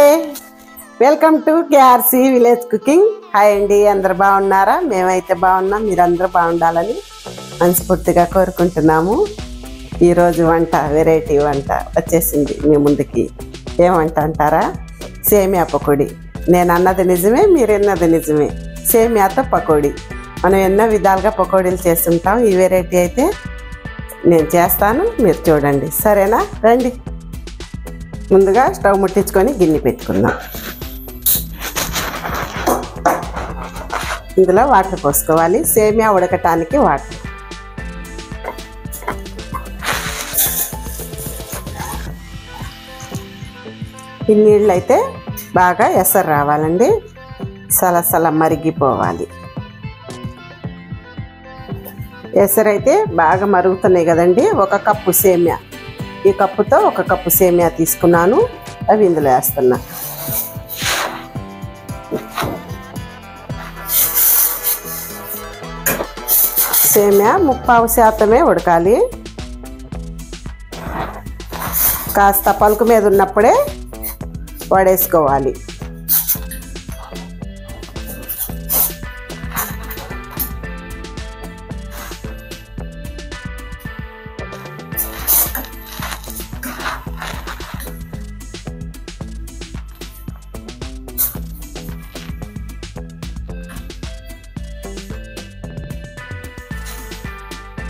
Hi, welcome to కేఆర్సి village cooking. Hi అండి, అందరు బాగున్నారా? మేమైతే బాగున్నాం. మీరందరూ బాగుండాలని మనస్ఫూర్తిగా కోరుకుంటున్నాము. ఈరోజు వంట వెరైటీ వంట వచ్చేసింది మీ ముందుకి. ఏం వంట అంటారా? సేమియా పకోడీ. నేను అన్నది నిజమే, మీరు అన్నది నిజమే. సేమియాతో పకోడీ. మనం ఎన్నో విధాలుగా పకోడీలు చేస్తుంటాం. ఈ వెరైటీ అయితే నేను చేస్తాను, మీరు చూడండి. సరేనా? రండి. ముందుగా స్టవ్ ముట్టించుకొని గిన్నె పెట్టుకుందాం. ఇందులో వాటర్ పోసుకోవాలి. సేమియా ఉడకటానికి వాటర్. ఈ నీళ్ళు అయితే బాగా ఎసరు రావాలండి, సలసల మరిగిపోవాలి. ఎసరు అయితే బాగా మరుగుతున్నాయి కదండి. ఒక కప్పు సేమియా, ఈ కప్పుతో ఒక కప్పు సేమియా తీసుకున్నాను. అవి ఇందులో వేస్తున్నా. సేమియా 30% ఉడకాలి. కాస్త పలుకు మీద ఉన్నప్పుడే వడేసుకోవాలి.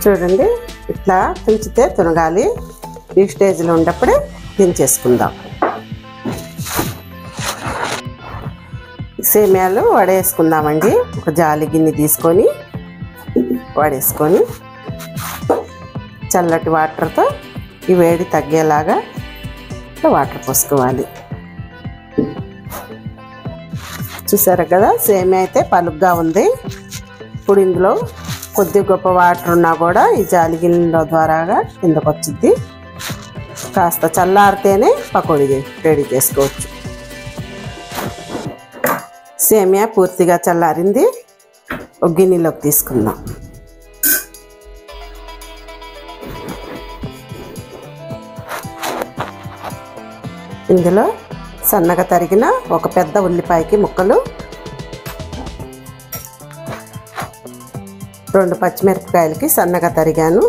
చూడండి, ఇట్లా తుంచితే తునగాలి. ఈ స్టేజ్లో ఉన్నప్పుడే దించేసుకుందాం. సేమియాలు వడేసుకుందామండి. ఒక జాలి గిన్నె తీసుకొని వడేసుకొని చల్లటి వాటర్తో ఈ వేడి తగ్గేలాగా వాటర్ పోసుకోవాలి. చూసారు కదా, సేమియా అయితే పలుగ్గా ఉంది. ఇప్పుడు ఇందులో కొద్ది గొప్ప వాటర్ ఉన్నా కూడా ఈ జాలి గిన్నెల ద్వారాగా కిందకు వచ్చింది. కాస్త చల్లారితేనే పకోడీ రెడీ చేసుకోవచ్చు. సేమియా పూర్తిగా చల్లారింది. ఒక గిన్నెలోకి తీసుకుందాం. ఇందులో సన్నగా తరిగిన ఒక పెద్ద ఉల్లిపాయకి ముక్కలు, 2 పచ్చిమిరపకాయలకి సన్నగా తరిగాను,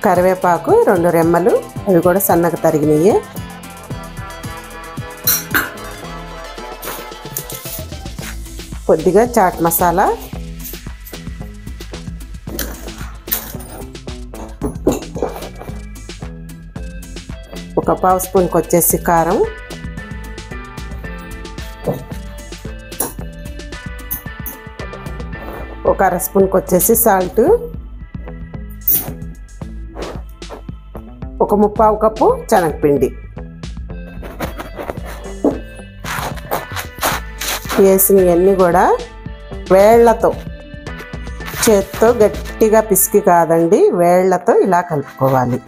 కరివేపాకు 2 రెమ్మలు, అవి కూడా సన్నగా తరిగినవి, కొద్దిగా చాట్ మసాలా, ఒక పావు స్పూన్కి వచ్చేసి కారం, ఒక అర స్పూన్కి వచ్చేసి సాల్ట్, ఒక 3/4 కప్పు శనగపిండి వేసినవన్నీ కూడా వేళ్లతో, చేత్తో గట్టిగా పిసికి కాదండి, వేళ్లతో ఇలా కలుపుకోవాలి.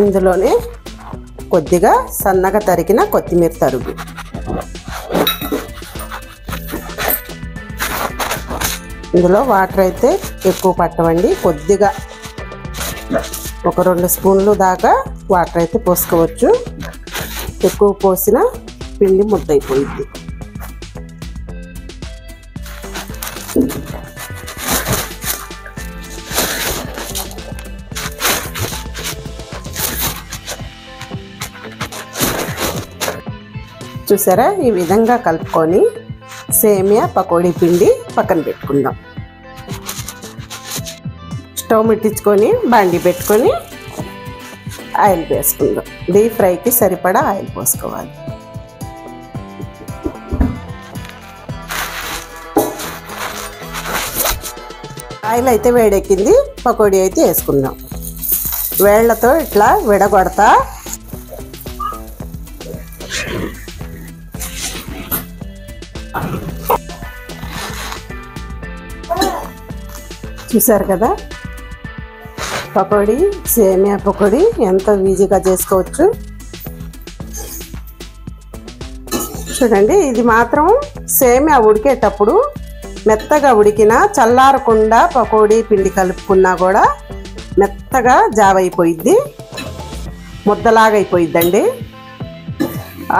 ఇందులోనే కొద్దిగా సన్నగా తరిగిన కొత్తిమీర తరుగు, ఇందులో వాటర్ అయితే ఎక్కువ పట్టవండి, కొద్దిగా ఒక 2 స్పూన్లు దాకా వాటర్ అయితే పోసుకోవచ్చు. ఎక్కువ పోసిన పిండి ముద్దయిపోయింది. చూసారా, ఈ విధంగా కలుపుకొని సేమియా పకోడీ పిండి పక్కన పెట్టుకుందాం. స్టవ్ ముట్టించుకొని బాండి పెట్టుకొని ఆయిల్ వేసుకుందాం. డీప్ ఫ్రైకి సరిపడా ఆయిల్ పోసుకోవాలి. ఆయిల్ అయితే వేడెక్కింది. పకోడీ అయితే వేసుకుందాం. వేళ్లతో ఇట్లా విడగొడతా చూసారు కదా, పకోడీ, సేమియా పకోడీ ఎంత ఈజీగా చేసుకోవచ్చు. చూడండి, ఇది మాత్రం సేమియా ఉడికేటప్పుడు మెత్తగా ఉడికినా చల్లారకుండా పకోడీ పిండి కలుపుకున్నా కూడా మెత్తగా జావ అయిపోయిద్ది, ముద్దలాగా అయిపోయిద్దండి.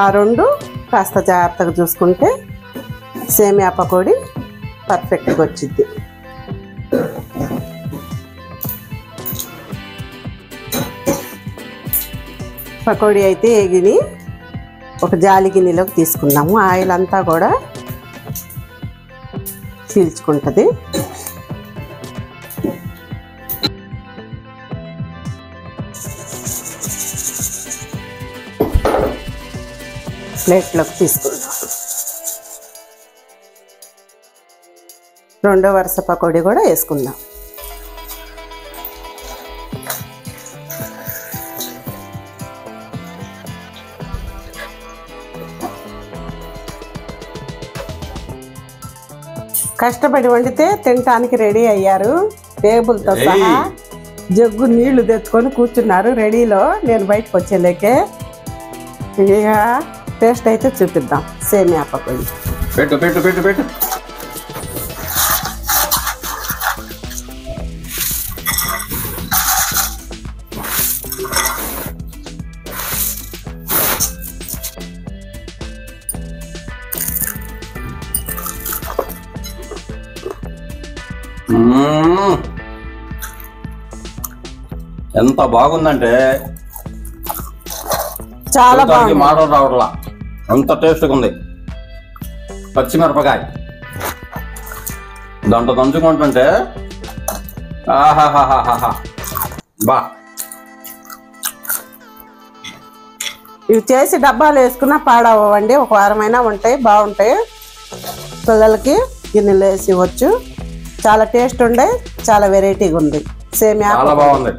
ఆ రెండు కాస్త జాగ్రత్తగా చూసుకుంటే సేమియా పకోడీ పర్ఫెక్ట్గా వచ్చిద్ది. పకోడీ అయితే ఎగిని ఒక జాలి గిన్నెలోకి తీసుకున్నాము. ఆయిల్ అంతా కూడా పీల్చుకుంటుంది. ప్లేట్లోకి తీసుకుందాం. రెండో వరుస పకోడీ కూడా వేసుకుందాం. కష్టపడి వండితే తినటానికి రెడీ అయ్యారు. టేబుల్తో సహా జగ్గు నీళ్లు తెచ్చుకొని కూర్చున్నారు రెడీలో. నేను బయటకు వచ్చేలేకే ఇక టేస్ట్ అయితే చూపిద్దాం. సేమియా పకోడీ పెట్టు పెట్టు పెట్టు పెట్టు. ఎంత బాగుందంటే చాలా బాగుంది. మాటలు రావట్లా, అంత టేస్ట్గా ఉంది. పచ్చిమిరపకాయ దాంట్లో దంచుకుంటుంటే ఆహాహాహాహా బా. ఇవి చేసి డబ్బాలు వేసుకున్నా పాడవ్వండి, ఒక వారమైనా ఉంటాయి, బాగుంటాయి. పిల్లలకి గిన్నెలు వేసి ఇవ్వచ్చు. చాలా టేస్ట్ ఉండే, చాలా వెరైటీగా ఉంది సేమియా. చాలా బాగుంది.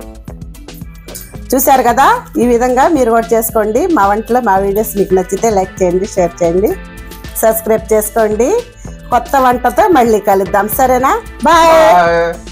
చూశారు కదా, ఈ విధంగా మీరు కూడా చేసుకోండి. మా వంటలో మా వీడియోస్ మీకు నచ్చితే లైక్ చేయండి, షేర్ చేయండి, సబ్స్క్రైబ్ చేసుకోండి. కొత్త వంటతో మళ్ళీ కలుద్దాం. సరేనా? బాయ్.